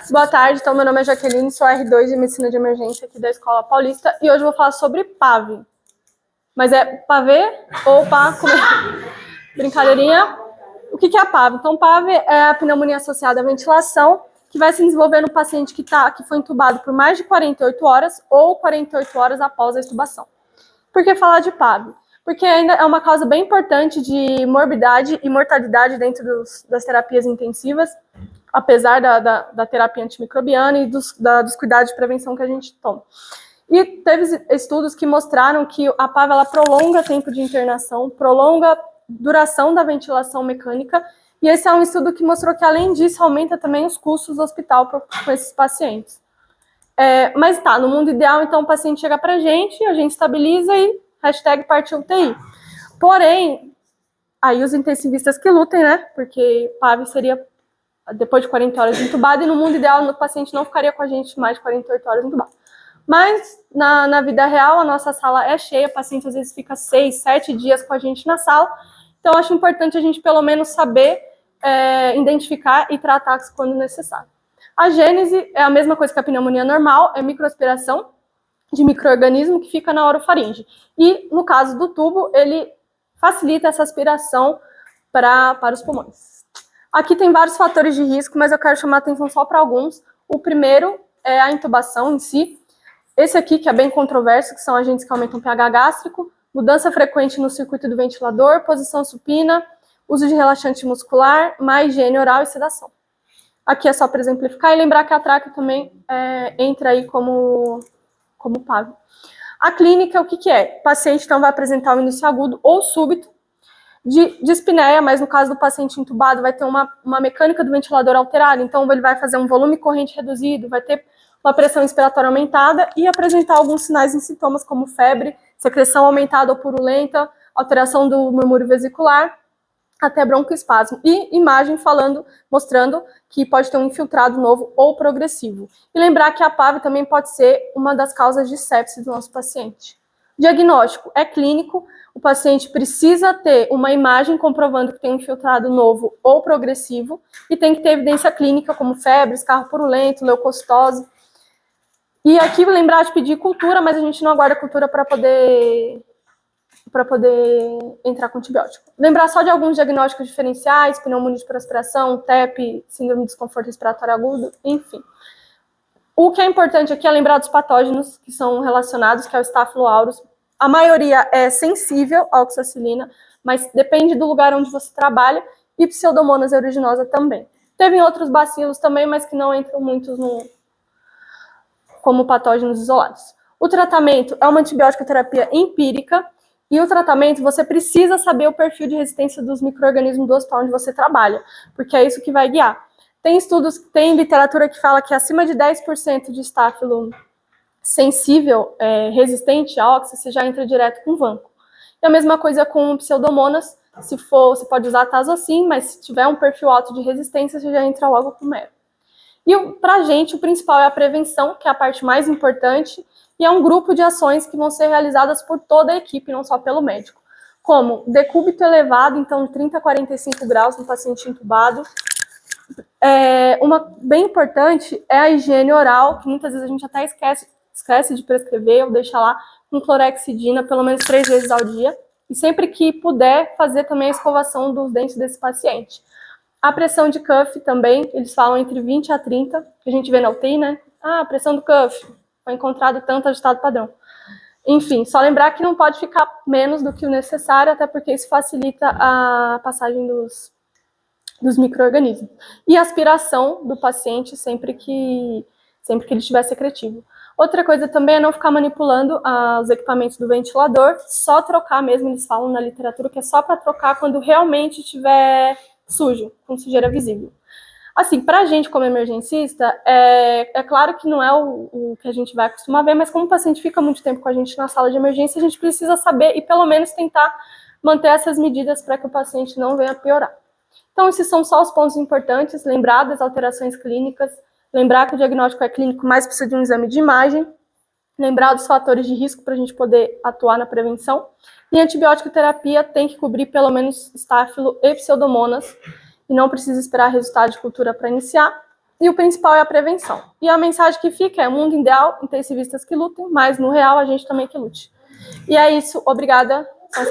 Boa tarde, então meu nome é Jaqueline, sou R2 de Medicina de Emergência aqui da Escola Paulista e hoje eu vou falar sobre PAV. Mas é pavê ou pá? Brincadeirinha. O que é a PAV? Então, PAV é a pneumonia associada à ventilação, que vai se desenvolver no paciente que foi entubado por mais de 48 horas ou 48 horas após a intubação. Por que falar de PAV? Porque ainda é uma causa bem importante de morbidade e mortalidade dentro das terapias intensivas, apesar da terapia antimicrobiana e dos cuidados de prevenção que a gente toma. E teve estudos que mostraram que a PAV ela prolonga o tempo de internação, prolonga a duração da ventilação mecânica, e esse é um estudo que mostrou que, além disso, aumenta também os custos do hospital com esses pacientes. Mas tá, no mundo ideal, então, o paciente chega pra gente, a gente estabiliza e #partiu UTI. Porém, aí os intensivistas que lutem, né, porque PAV seria depois de 40 horas entubado, e no mundo ideal o paciente não ficaria com a gente mais de 48 horas entubado. Mas na vida real a nossa sala é cheia, o paciente às vezes fica 6, 7 dias com a gente na sala, então acho importante a gente pelo menos saber identificar e tratar quando necessário. A gênese é a mesma coisa que a pneumonia normal, é microaspiração de micro-organismo que fica na orofaringe. E no caso do tubo, ele facilita essa aspiração para os pulmões. Aqui tem vários fatores de risco, mas eu quero chamar a atenção só para alguns. O primeiro é a intubação em si. Esse aqui, que é bem controverso, que são agentes que aumentam o pH gástrico, mudança frequente no circuito do ventilador, posição supina, uso de relaxante muscular, má higiene oral e sedação. Aqui é só para exemplificar e lembrar que a tráquea também entra aí como PAV. A clínica, o que é? O paciente então vai apresentar um início agudo ou súbito de dispneia, mas no caso do paciente entubado vai ter uma mecânica do ventilador alterada, então ele vai fazer um volume corrente reduzido, vai ter uma pressão inspiratória aumentada e apresentar alguns sinais e sintomas como febre, secreção aumentada ou purulenta, alteração do murmúrio vesicular, até broncoespasmo. E imagem mostrando que pode ter um infiltrado novo ou progressivo. E lembrar que a PAV também pode ser uma das causas de sepse do nosso paciente. Diagnóstico é clínico, o paciente precisa ter uma imagem comprovando que tem um infiltrado novo ou progressivo e tem que ter evidência clínica como febre, escarro purulento, leucocitose. E aqui lembrar de pedir cultura, mas a gente não aguarda cultura para poder entrar com antibiótico. Lembrar só de alguns diagnósticos diferenciais, pneumonia de aspiração, TEP, síndrome de desconforto respiratório agudo, enfim. O que é importante aqui é lembrar dos patógenos que são relacionados, que é o Staphylo aureus. A maioria é sensível à oxacilina, mas depende do lugar onde você trabalha, e Pseudomonas aeruginosa também. Teve outros bacilos também, mas que não entram muitos como patógenos isolados. O tratamento é uma antibiótico-terapia empírica, e o tratamento, você precisa saber o perfil de resistência dos micro-organismos do hospital onde você trabalha, porque é isso que vai guiar. Tem estudos, tem literatura que fala que acima de 10% de estáfilo sensível, resistente à oxa, você já entra direto com vanco. E a mesma coisa com pseudomonas, você pode usar tazocin, mas se tiver um perfil alto de resistência, você já entra logo com mero. E pra gente, o principal é a prevenção, que é a parte mais importante, e é um grupo de ações que vão ser realizadas por toda a equipe, não só pelo médico. Como decúbito elevado, então 30 a 45 graus no paciente entubado. Uma bem importante é a higiene oral, que muitas vezes a gente até esquece de prescrever ou deixa lá com clorexidina pelo menos 3 vezes ao dia. E sempre que puder, fazer também a escovação dos dentes desse paciente. A pressão de cuff também, eles falam entre 20 a 30, que a gente vê na UTI, né? A pressão do cuff foi encontrado tanto ajustado padrão. Enfim, só lembrar que não pode ficar menos do que o necessário, até porque isso facilita a passagem dos micro-organismos. E a aspiração do paciente sempre que ele estiver secretivo. Outra coisa também é não ficar manipulando os equipamentos do ventilador, só trocar mesmo, eles falam na literatura que é só para trocar quando realmente estiver sujo, com sujeira visível. Assim, pra gente como emergencista, é claro que não é o que a gente vai acostumar a ver, mas como o paciente fica muito tempo com a gente na sala de emergência, a gente precisa saber e pelo menos tentar manter essas medidas para que o paciente não venha piorar. Então, esses são só os pontos importantes, lembrar das alterações clínicas, lembrar que o diagnóstico é clínico, mas precisa de um exame de imagem, lembrar dos fatores de risco para a gente poder atuar na prevenção, e a antibiótico terapia tem que cobrir pelo menos estáfilo e pseudomonas, e não precisa esperar resultado de cultura para iniciar. E o principal é a prevenção. E a mensagem que fica é: mundo ideal, intensivistas que lutem, mas no real a gente também que lute. E é isso. Obrigada. São